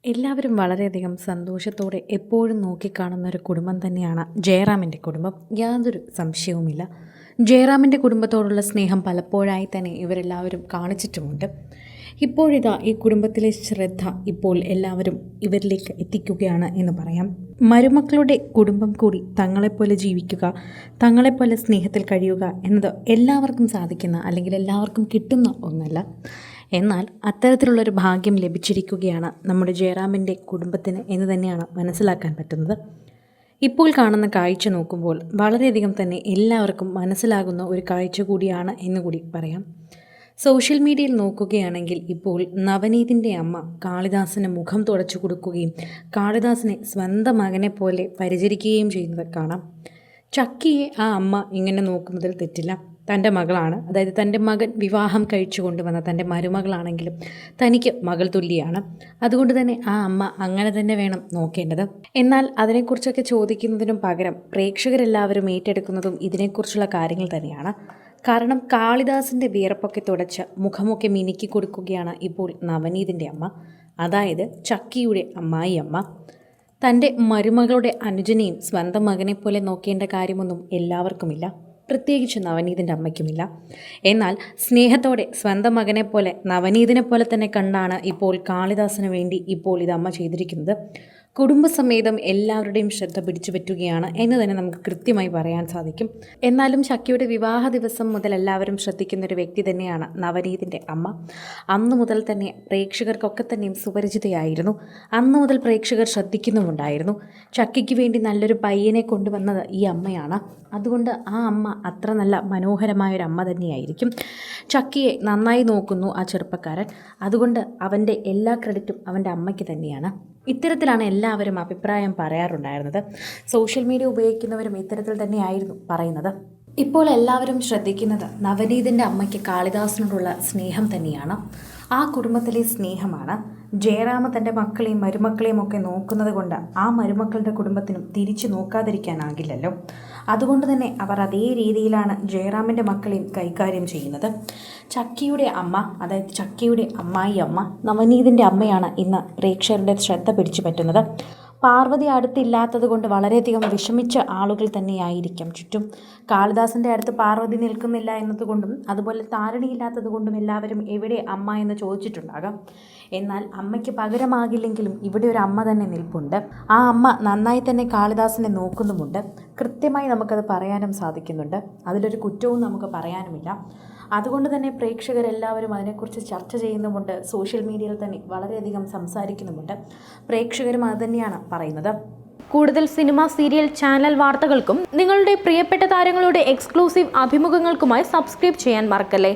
എല്ലാവരും വളരെയധികം സന്തോഷത്തോടെ എപ്പോഴും നോക്കിക്കാണുന്ന ഒരു കുടുംബം തന്നെയാണ് ജയറാമിൻ്റെ കുടുംബം. യാതൊരു സംശയവുമില്ല. ജയറാമിൻ്റെ കുടുംബത്തോടുള്ള സ്നേഹം പലപ്പോഴായി തന്നെ ഇവരെല്ലാവരും കാണിച്ചിട്ടുമുണ്ട്. ഇപ്പോഴിതാ ഈ കുടുംബത്തിലെ ശ്രദ്ധ ഇപ്പോൾ എല്ലാവരും ഇവരിലേക്ക് എത്തിക്കുകയാണ് എന്ന് പറയാം. മരുമക്കളുടെ കുടുംബം കൂടി തങ്ങളെപ്പോലെ ജീവിക്കുക, തങ്ങളെപ്പോലെ സ്നേഹത്തിൽ കഴിയുക എന്നത് എല്ലാവർക്കും സാധിക്കുന്ന അല്ലെങ്കിൽ എല്ലാവർക്കും കിട്ടുന്ന ഒന്നല്ല. എന്നാൽ അത്തരത്തിലുള്ളൊരു ഭാഗ്യം ലഭിച്ചിരിക്കുകയാണ് നമ്മുടെ ജയറാമിൻ്റെ കുടുംബത്തിന് എന്ന് തന്നെയാണ് മനസ്സിലാക്കാൻ പറ്റുന്നത്. ഇപ്പോൾ കാണുന്ന കാഴ്ച നോക്കുമ്പോൾ വളരെയധികം തന്നെ എല്ലാവർക്കും മനസ്സിലാകുന്ന ഒരു കാഴ്ച കൂടിയാണ് എന്നുകൂടി പറയാം. സോഷ്യൽ മീഡിയയിൽ നോക്കുകയാണെങ്കിൽ ഇപ്പോൾ നവനീതിൻ്റെ അമ്മ കാളിദാസന് മുഖം തുടച്ചു കൊടുക്കുകയും കാളിദാസനെ സ്വന്തം മകനെ പോലെ പരിചരിക്കുകയും ചെയ്യുന്നത് കാണാം. ചക്കിയെ ആ അമ്മ ഇങ്ങനെ നോക്കുന്നതിൽ തെറ്റില്ല. തൻ്റെ മകളാണ്, അതായത് തൻ്റെ മകൻ വിവാഹം കഴിച്ചു കൊണ്ടുവന്ന തൻ്റെ മരുമകളാണെങ്കിലും തനിക്ക് മകൾ തുല്യാണ്. അതുകൊണ്ട് തന്നെ ആ അമ്മ അങ്ങനെ തന്നെ വേണം നോക്കേണ്ടത്. എന്നാൽ അതിനെക്കുറിച്ചൊക്കെ ചോദിക്കുന്നതിനും പകരം പ്രേക്ഷകരെല്ലാവരും ഏറ്റെടുക്കുന്നതും ഇതിനെക്കുറിച്ചുള്ള കാര്യങ്ങൾ തന്നെയാണ്. കാരണം കാളിദാസിൻ്റെ വിയർപ്പൊക്കെ തുടച്ച് മുഖമൊക്കെ മിനുക്കി കൊടുക്കുകയാണ് ഇപ്പോൾ നവനീതിൻ്റെ അമ്മ, അതായത് ചക്കിയുടെ അമ്മായി അമ്മ. തൻ്റെ മരുമകളുടെ അനുജനെയും സ്വന്തം മകനെപ്പോലെ നോക്കേണ്ട കാര്യമൊന്നും എല്ലാവർക്കുമില്ല, പ്രത്യേകിച്ച് നവനീതിൻ്റെ അമ്മയ്ക്കുമില്ല. എന്നാൽ സ്നേഹത്തോടെ സ്വന്തം മകനെപ്പോലെ നവനീതിനെ പോലെ തന്നെ കണ്ടാണ് ഇപ്പോൾ കാളിദാസന് വേണ്ടി ഇപ്പോൾ ഇത് അമ്മ ചെയ്തിരിക്കുന്നത്. കുടുംബസമേതം എല്ലാവരുടെയും ശ്രദ്ധ പിടിച്ചു പറ്റുകയാണ് എന്ന് തന്നെ നമുക്ക് കൃത്യമായി പറയാൻ സാധിക്കും. എന്നാലും ചക്കിയുടെ വിവാഹ ദിവസം മുതൽ എല്ലാവരും ശ്രദ്ധിക്കുന്ന ഒരു വ്യക്തി തന്നെയാണ് നവനീതിൻ്റെ അമ്മ. അന്നു മുതൽ തന്നെ പ്രേക്ഷകർക്കൊക്കെ തന്നെയും സുപരിചിതയായിരുന്നു. അന്നു മുതൽ പ്രേക്ഷകർ ശ്രദ്ധിക്കുന്നുമുണ്ടായിരുന്നു. ചക്കിക്ക് വേണ്ടി നല്ലൊരു പയ്യനെ കൊണ്ടുവന്നത് ഈ അമ്മയാണ്. അതുകൊണ്ട് ആ അമ്മ അത്ര നല്ല മനോഹരമായൊരു അമ്മ തന്നെയായിരിക്കും. ചക്കിയെ നന്നായി നോക്കുന്നു ആ ചെറുപ്പക്കാരൻ. അതുകൊണ്ട് അവൻ്റെ എല്ലാ ക്രെഡിറ്റും അവൻ്റെ അമ്മയ്ക്ക് തന്നെയാണ്. ഇത്തരത്തിലാണ് എല്ലാവരും അഭിപ്രായം പറയാറുണ്ടായിരുന്നത്. സോഷ്യൽ മീഡിയ ഉപയോഗിക്കുന്നവരും ഇത്തരത്തിൽ തന്നെയായിരുന്നു പറയുന്നത്. ഇപ്പോൾ എല്ലാവരും ശ്രദ്ധിക്കുന്നത് നവനീതിൻ്റെ അമ്മയ്ക്ക് കാളിദാസനോടുള്ള സ്നേഹം തന്നെയാണ്. ആ കുടുംബത്തിലെ സ്നേഹമാണ്. ജയറാമ തൻ്റെ മക്കളെയും മരുമക്കളെയും ഒക്കെ നോക്കുന്നത് കൊണ്ട് ആ മരുമക്കളുടെ കുടുംബത്തിനും തിരിച്ചു നോക്കാതിരിക്കാനാകില്ലല്ലോ. അതുകൊണ്ട് തന്നെ അവർ അതേ രീതിയിലാണ് ജയറാമിൻ്റെ മക്കളെയും കൈകാര്യം ചെയ്യുന്നത്. ചക്കിയുടെ അമ്മ, അതായത് ചക്കിയുടെ അമ്മായി അമ്മ നവനീതിൻ്റെ അമ്മയാണ് ഇന്ന് പ്രേക്ഷകരുടെ ശ്രദ്ധ പിടിച്ചു പറ്റുന്നത്. പാർവതി അടുത്തില്ലാത്തത് കൊണ്ട് വളരെയധികം വിഷമിച്ച ആളുകൾ തന്നെയായിരിക്കും ചുറ്റും. കാളിദാസൻ്റെ അടുത്ത് പാർവതി നിൽക്കുന്നില്ല എന്നതുകൊണ്ടും അതുപോലെ താരണിയില്ലാത്തത് കൊണ്ടും എല്ലാവരും എവിടെ അമ്മ എന്ന് ചോദിച്ചിട്ടുണ്ടാകാം. എന്നാൽ അമ്മയ്ക്ക് പകരമാകില്ലെങ്കിലും ഇവിടെ ഒരു അമ്മ തന്നെ നിൽപ്പുണ്ട്. ആ അമ്മ നന്നായി തന്നെ കാളിദാസനെ നോക്കുന്നുമുണ്ട്. കൃത്യമായി നമുക്കത് പറയാനും സാധിക്കുന്നുണ്ട്. അതിലൊരു കുറ്റവും നമുക്ക് പറയാനുമില്ല. അതുകൊണ്ട് തന്നെ പ്രേക്ഷകരെല്ലാവരും അതിനെക്കുറിച്ച് ചർച്ച ചെയ്യുന്നുമുണ്ട്. സോഷ്യൽ മീഡിയയിൽ തന്നെ വളരെയധികം സംസാരിക്കുന്നുമുണ്ട്. പ്രേക്ഷകരും അത് തന്നെയാണ് പറയുന്നത്. കൂടുതൽ സിനിമ, സീരിയൽ, ചാനൽ വാർത്തകൾക്കും നിങ്ങളുടെ പ്രിയപ്പെട്ട താരങ്ങളുടെ എക്സ്ക്ലൂസീവ് അഭിമുഖങ്ങൾക്കുമായി സബ്സ്ക്രൈബ് ചെയ്യാൻ മറക്കല്ലേ.